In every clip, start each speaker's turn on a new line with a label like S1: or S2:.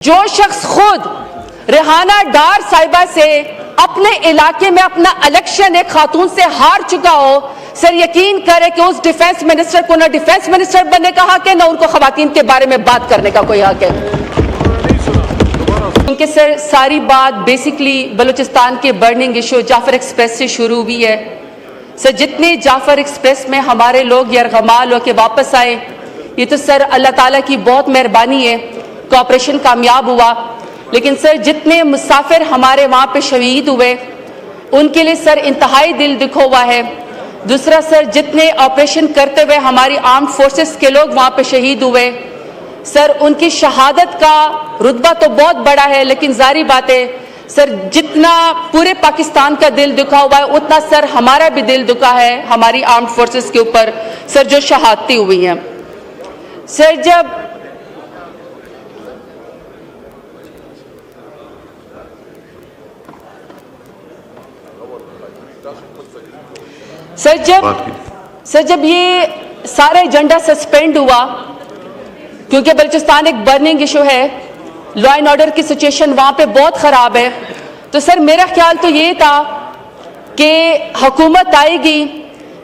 S1: جو شخص خود ریحانہ ڈار صاحبہ سے اپنے علاقے میں اپنا الیکشن ایک خاتون سے ہار چکا ہو، سر یقین کرے کہ اس ڈیفنس منسٹر کو نہ ڈیفنس منسٹر بننے کا حق ہے، نہ ان کو خواتین کے بارے میں بات کرنے کا کوئی حق ہے. کیونکہ سر ساری بات بیسیکلی بلوچستان کے برننگ ایشو جعفر ایکسپریس سے شروع ہوئی ہے. سر جتنے جعفر ایکسپریس میں ہمارے لوگ یرغمال ہو کے واپس آئے، یہ تو سر اللہ تعالیٰ کی بہت مہربانی ہے کہ آپریشن کامیاب ہوا. لیکن سر جتنے مسافر ہمارے وہاں پہ شہید ہوئے ان کے لیے سر انتہائی دل دکھا ہوا ہے. دوسرا سر جتنے آپریشن کرتے ہوئے ہماری آرمڈ فورسز کے لوگ وہاں پہ شہید ہوئے، سر ان کی شہادت کا رتبہ تو بہت بڑا ہے، لیکن ظاہری بات ہے سر جتنا پورے پاکستان کا دل دکھا ہوا ہے اتنا سر ہمارا بھی دل دکھا ہے ہماری آرمڈ فورسز کے اوپر سر جو شہادتیں ہوئی ہیں. سر جب یہ سارا ایجنڈا سسپینڈ ہوا، کیونکہ بلوچستان ایک برننگ ایشو ہے، لا اینڈ آرڈر کی سچویشن وہاں پہ بہت خراب ہے، تو سر میرا خیال تو یہ تھا کہ حکومت آئے گی،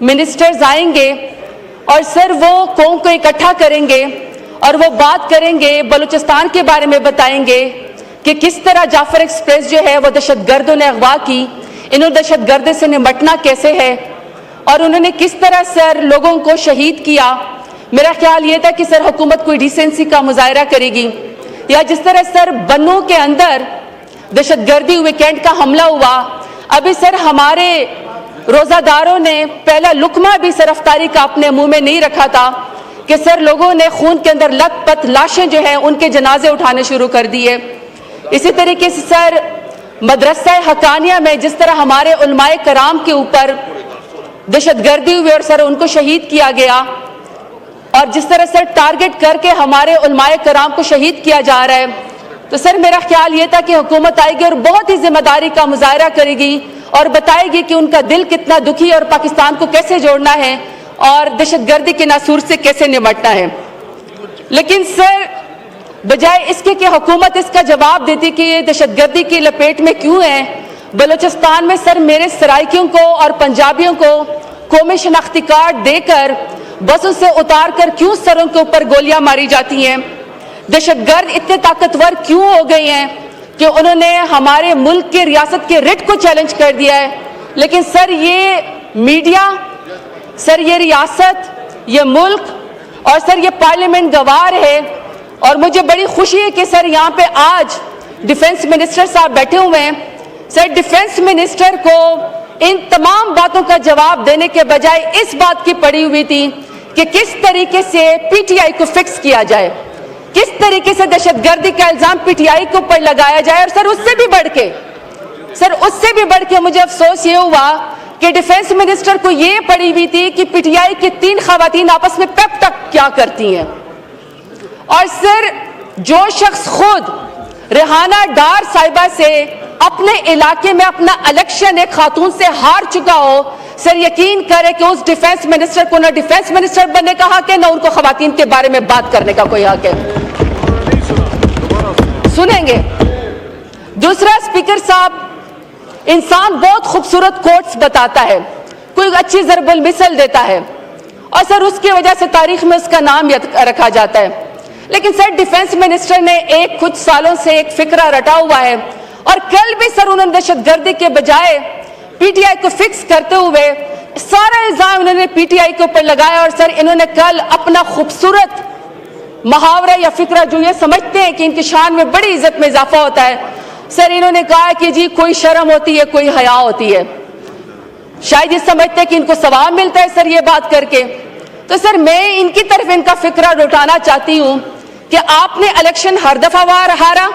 S1: منسٹرز آئیں گے اور سر وہ قوم کو اکٹھا کریں گے اور وہ بات کریں گے، بلوچستان کے بارے میں بتائیں گے کہ کس طرح جعفر ایکسپریس جو ہے وہ دہشت گردوں نے اغوا کی، انہوں دہشت گردی سے نمٹنا کیسے ہے اور انہوں نے کس طرح سر لوگوں کو شہید کیا. میرا خیال یہ تھا کہ سر حکومت کوئی ڈیسنسی کا مظاہرہ کرے گی، یا جس طرح سر بنوں کے اندر دہشت گردی ویکینڈ کا حملہ ہوا، ابھی سر ہمارے روزہ داروں نے پہلا لقمہ بھی سر افطاری کا اپنے منہ میں نہیں رکھا تھا کہ سر لوگوں نے خون کے اندر لت پت لاشیں جو ہیں ان کے جنازے اٹھانے شروع کر دیے. اسی طریقے سے سر مدرسہ حقانیہ میں جس طرح ہمارے علماء کرام کے اوپر دہشت گردی ہوئی اور سر ان کو شہید کیا گیا، اور جس طرح سر ٹارگٹ کر کے ہمارے علماء کرام کو شہید کیا جا رہا ہے، تو سر میرا خیال یہ تھا کہ حکومت آئے گی اور بہت ہی ذمہ داری کا مظاہرہ کرے گی اور بتائے گی کہ ان کا دل کتنا دکھی اور پاکستان کو کیسے جوڑنا ہے اور دہشت گردی کے ناسور سے کیسے نمٹنا ہے. لیکن سر بجائے اس کے کہ حکومت اس کا جواب دیتی کہ یہ دہشت گردی کی لپیٹ میں کیوں ہے، بلوچستان میں سر میرے سرائکیوں کو اور پنجابیوں کو قومی شناختی کارڈ دے کر بسوں سے اتار کر کیوں سروں کے اوپر گولیاں ماری جاتی ہیں، دہشت گرد اتنے طاقتور کیوں ہو گئے ہیں کہ انہوں نے ہمارے ملک کے ریاست کے رٹ کو چیلنج کر دیا ہے. لیکن سر یہ میڈیا، سر یہ ریاست، یہ ملک اور سر یہ پارلیمنٹ گوار ہے، اور مجھے بڑی خوشی ہے کہ سر یہاں پہ آج ڈیفنس منسٹر صاحب بیٹھے ہوئے ہیں. سر ڈیفنس منسٹر کو ان تمام باتوں کا جواب دینے کے بجائے اس بات کی پڑی ہوئی تھی کہ کس طریقے سے پی ٹی آئی کو فکس کیا جائے، کس طریقے سے دہشت گردی کا الزام پی ٹی آئی کے اوپر لگایا جائے. اور سر اس سے بھی بڑھ کے مجھے افسوس یہ ہوا کہ ڈیفنس منسٹر کو یہ پڑی ہوئی تھی کہ پی ٹی آئی کی 3 خواتین آپس میں پیپ تک کیا کرتی ہیں. اور سر جو شخص خود ریحانہ ڈار صاحبہ سے اپنے علاقے میں اپنا الیکشن ایک خاتون سے ہار چکا ہو، سر یقین کرے کہ اس ڈیفنس منسٹر کو نہ ڈیفنس منسٹر بننے کا حق ہے، نہ ان کو خواتین کے بارے میں بات کرنے کا کوئی حق ہے. سنیں گے. دوسرا اسپیکر صاحب، انسان بہت خوبصورت کوٹس بتاتا ہے، کوئی اچھی ضرب المثل دیتا ہے اور سر اس کی وجہ سے تاریخ میں اس کا نام رکھا جاتا ہے. لیکن سر ڈیفنس منسٹر نے کچھ سالوں سے ایک فکرہ رٹا ہوا ہے، اور کل بھی سر انہوں نے دہشت گردی کے بجائے پی ٹی آئی کو فکس کرتے ہوئے سارا الزام انہوں نے پی ٹی آئی کے اوپر لگایا. اور سر انہوں نے کل اپنا خوبصورت محاورہ یا فکرہ جو یہ سمجھتے ہیں کہ ان کی شان میں بڑی عزت میں اضافہ ہوتا ہے، سر انہوں نے کہا کہ جی کوئی شرم ہوتی ہے، کوئی حیا ہوتی ہے. شاید یہ سمجھتے ہیں کہ ان کو ثواب ملتا ہے سر یہ بات کر کے. تو سر میں ان کی طرف ان کا فکرہ لوٹانا چاہتی ہوں کہ آپ نے الیکشن ہر دفعہ ہارا،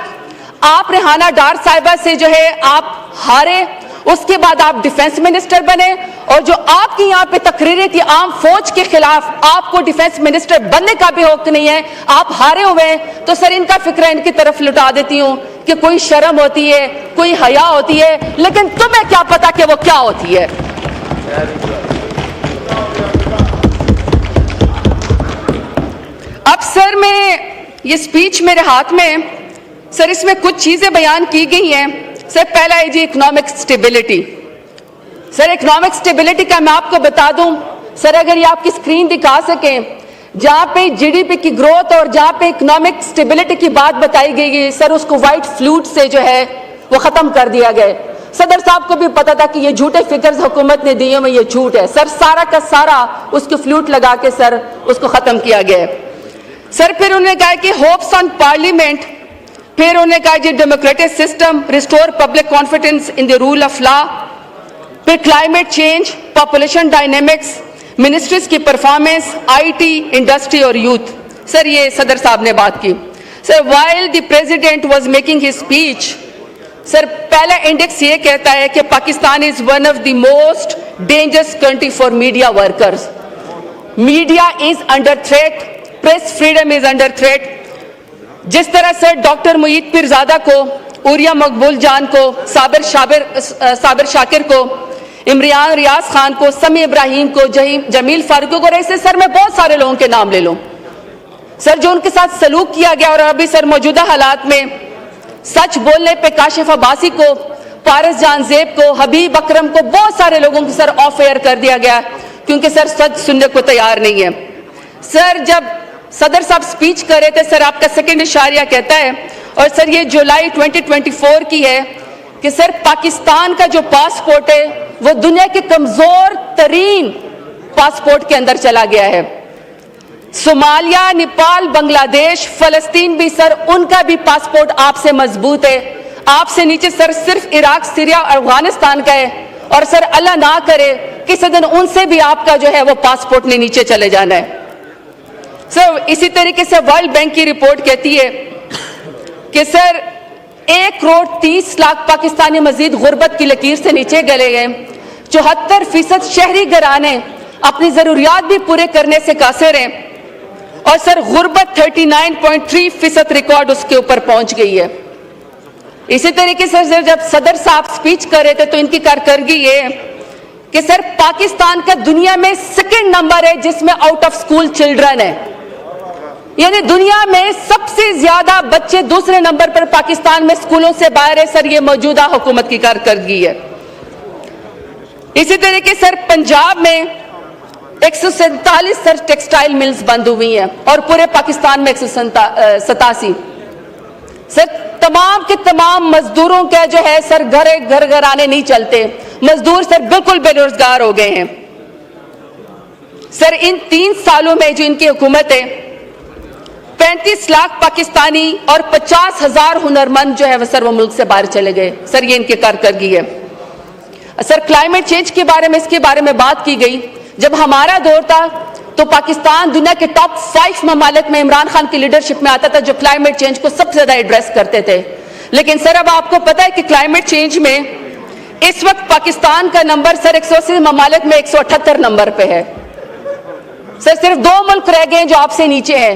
S1: آپ ریحانہ ڈار صاحبہ سے جو ہے آپ ہارے، اس کے بعد آپ ڈیفنس منسٹر بنے، اور جو آپ کی یہاں پہ تقریریں تھی عام فوج کے خلاف، آپ کو ڈیفنس منسٹر بننے کا بھی حق نہیں ہے، آپ ہارے ہوئے ہیں. تو سر ان کا فکرہ ان کی طرف لٹا دیتی ہوں کہ کوئی شرم ہوتی ہے، کوئی حیا ہوتی ہے، لیکن تمہیں کیا پتا کہ وہ کیا ہوتی ہے. اب سر میں یہ سپیچ میرے ہاتھ میں سر اس میں کچھ چیزیں بیان کی گئی ہیں. سر پہلا ہے جی اکنامک سٹیبلٹی. سر اکنامک سٹیبلٹی کا میں آپ کو بتا دوں سر, اگر یہ آپ کی اسکرین دکھا سکیں, جہاں پہ جی ڈی پی کی گروتھ اور جہاں پہ اکنامک سٹیبلٹی کی بات بتائی گئی ہے سر, اس کو وائٹ فلوٹ سے جو ہے وہ ختم کر دیا گیا. صدر صاحب کو بھی پتا تھا کہ یہ جھوٹے فگرز حکومت نے دیے میں یہ جھوٹ ہے سر, سارا کا سارا اس کو فلوٹ لگا کے سر اس کو ختم کیا گیا. سر پھر انہوں نے کہا کہ ہوپس آن پارلیمنٹ, پھر انہوں نے کہا جی democratic system, restore public confidence in the rule of law, پھر climate change, population dynamics, ministries کی پرفارمنس, آئی ٹی, انڈسٹری اور یوتھ. سر یہ صدر صاحب نے بات کی. Sir while the president was making his speech, sir پہلا انڈیکس یہ کہتا ہے کہ Pakistan is one of the most dangerous country for media workers. Media is under threat, press freedom is under threat. جس طرح سر ڈاکٹر معید پیرزادہ کو, عوریہ مقبول جان کو, صابر شاکر کو, عمران ریاض خان کو, سمیع ابراہیم کو, جمیل فاروقی کو, اور ایسے سر میں بہت سارے لوگوں کے نام لے لوں سر جو ان کے ساتھ سلوک کیا گیا. اور ابھی سر موجودہ حالات میں سچ بولنے پہ کاشف عباسی کو, پارس جان زیب کو, حبیب اکرم کو, بہت سارے لوگوں کو سر آف ایئر کر دیا گیا کیونکہ سر سچ سننے کو تیار نہیں ہے. سر جب صدر صاحب سپیچ کر رہے تھے سر آپ کا سیکنڈ اشاریہ کہتا ہے, اور سر یہ جولائی 2024 کی ہے کہ سر پاکستان کا جو پاسپورٹ ہے وہ دنیا کے کمزور ترین پاسپورٹ کے اندر چلا گیا ہے. صومالیہ, نیپال, بنگلہ دیش, فلسطین بھی سر ان کا بھی پاسپورٹ آپ سے مضبوط ہے. آپ سے نیچے سر صرف عراق, سیریا اور افغانستان کا ہے, اور سر اللہ نہ کرے کسی دن ان سے بھی آپ کا جو ہے وہ پاسپورٹ نے نیچے چلے جانا ہے. سر اسی طریقے سے ورلڈ بینک کی رپورٹ کہتی ہے کہ سر 1,30,00,000 پاکستانی مزید غربت کی لکیر سے نیچے گلے گئے. 74% شہری گھرانے اپنی ضروریات بھی پورے کرنے سے قاصر ہیں, اور سر غربت 39.3% ریکارڈ اس کے اوپر پہنچ گئی ہے. اسی طریقے سے جب صدر صاحب سپیچ کر رہے تھے تو ان کی کارکردگی یہ کہ سر پاکستان کا دنیا میں سیکنڈ نمبر ہے جس میں آؤٹ آف سکول چلڈرن ہے, یعنی دنیا میں سب سے زیادہ بچے دوسرے نمبر پر پاکستان میں سکولوں سے باہر ہے. سر یہ موجودہ حکومت کی کارکردگی ہے. اسی طریقے سر پنجاب میں 147 سر ٹیکسٹائل ملز بند ہوئی ہیں اور پورے پاکستان میں 187. سر تمام کے تمام مزدوروں کا جو ہے سر گھر آنے نہیں چلتے, مزدور سر بالکل بے روزگار ہو گئے ہیں. سر ان 3 سالوں میں جو ان کی حکومت ہے 35 لاکھ پاکستانی اور 50,000 ہنرمند جو ہے وہ سر وہ ملک سے باہر چلے گئے. سر یہ ان کی کارکردگی ہے. سر کلائمیٹ چینج کے بارے میں اس کے بارے میں بات کی گئی. جب ہمارا دور تھا تو پاکستان دنیا کے ٹاپ 5 ممالک میں عمران خان کی لیڈرشپ میں آتا تھا جو کلائمیٹ چینج کو سب سے زیادہ ایڈریس کرتے تھے. لیکن سر اب آپ کو پتا ہے کہ کلائمیٹ چینج میں اس وقت پاکستان کا نمبر سر 180 ممالک میں 178 نمبر پہ ہے. سر صرف 2 ملک رہ گئے جو آپ سے نیچے ہیں,